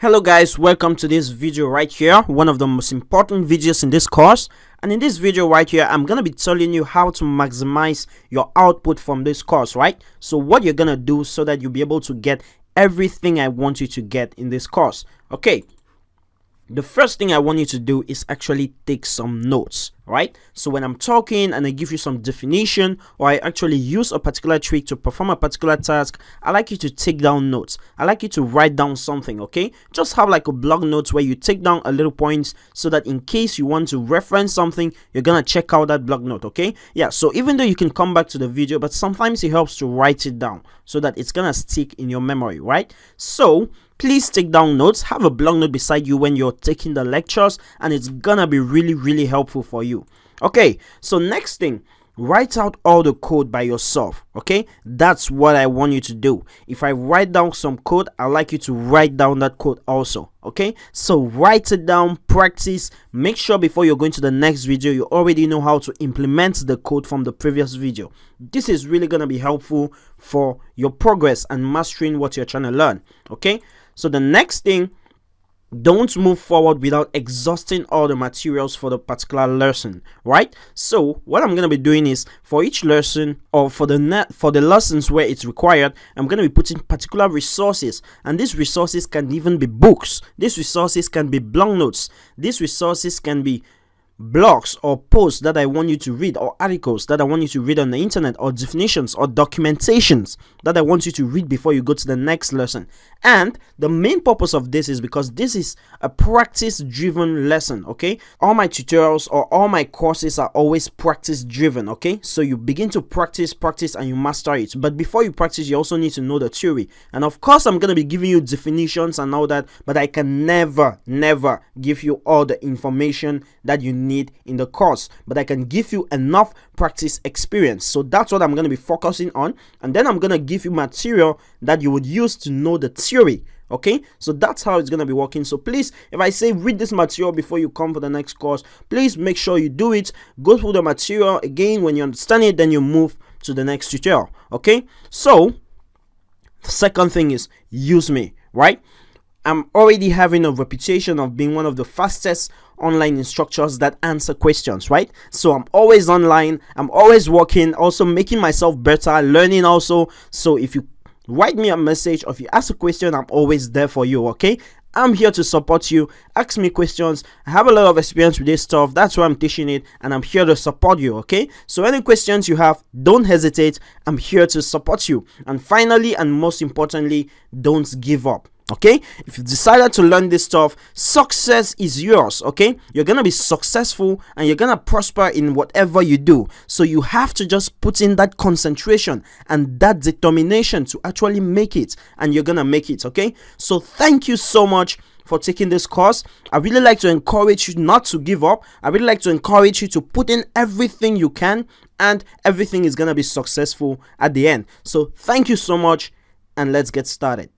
Hello guys, welcome to this video right here, one of the most important videos in this course. And in this video right here, I'm going to be telling you how to maximize your output from this course, right? So what you're going to do so that you'll be able to get everything I want you to get in this course. Okay. The first thing I want you to do is actually take some notes, right? So when I'm talking and I give you some definition, or I actually use a particular trick to perform a particular task, I like you to take down notes. I like you to write down something, okay? Just have like a blog notes where you take down a little points so that in case you want to reference something, you're gonna check out that blog note, okay? Yeah, so even though you can come back to the video, but sometimes it helps to write it down so that it's gonna stick in your memory, right? So please take down notes. Have a blog note beside you when you're taking the lectures, and it's gonna be really helpful for you. Okay, so next thing, write out all the code by yourself. Okay, that's what I want you to do. If I write down some code, I like you to write down that code also. Okay, so write it down, practice. Make sure before you're going to the next video, you already know how to implement the code from the previous video. This is really gonna be helpful for your progress and mastering what you're trying to learn. Okay, so the next thing, don't move forward without exhausting all the materials for the particular lesson, right? So what I'm going to be doing is, for each lesson, or for the lessons where it's required, I'm going to be putting particular resources, and these resources can even be books, these resources can be blog notes, these resources can be blogs or posts that I want you to read, or articles that I want you to read on the internet, or definitions or documentations that I want you to read before you go to the next lesson. And the main purpose of this is because this is a practice driven lesson. Okay, all my tutorials or all my courses are always practice driven. Okay, so you begin to practice and you master it, but before you practice, you also need to know the theory. And of course, I'm going to be giving you definitions and all that, but I can never give you all the information that you need in the course, but I can give you enough practice experience. So that's what I'm going to be focusing on, and then I'm going to give you material that you would use to know the theory. Okay, so that's how it's going to be working. So please, if I say read this material before you come for the next course, please make sure you do it. Go through the material again. When you understand it, then you move to the next tutorial. Okay, so the second thing is use me, right? I'm already having a reputation of being one of the fastest online instructors that answer questions, right? So I'm always online, I'm always working, also making myself better, learning also. So if you write me a message or if you ask a question, I'm always there for you. Okay, I'm here to support you. Ask me questions. I have a lot of experience with this stuff, that's why I'm teaching it, and I'm here to support you. Okay, so any questions you have, don't hesitate. I'm here to support you. And finally, and most importantly, don't give up. Okay, if you decided to learn this stuff, success is yours. Okay, you're gonna be successful and you're gonna prosper in whatever you do. So you have to just put in that concentration and that determination to actually make it, and you're gonna make it. Okay, so thank you so much for taking this course. I really like to encourage you not to give up. I really like to encourage you to put in everything you can, and everything is gonna be successful at the end. So thank you so much, and let's get started.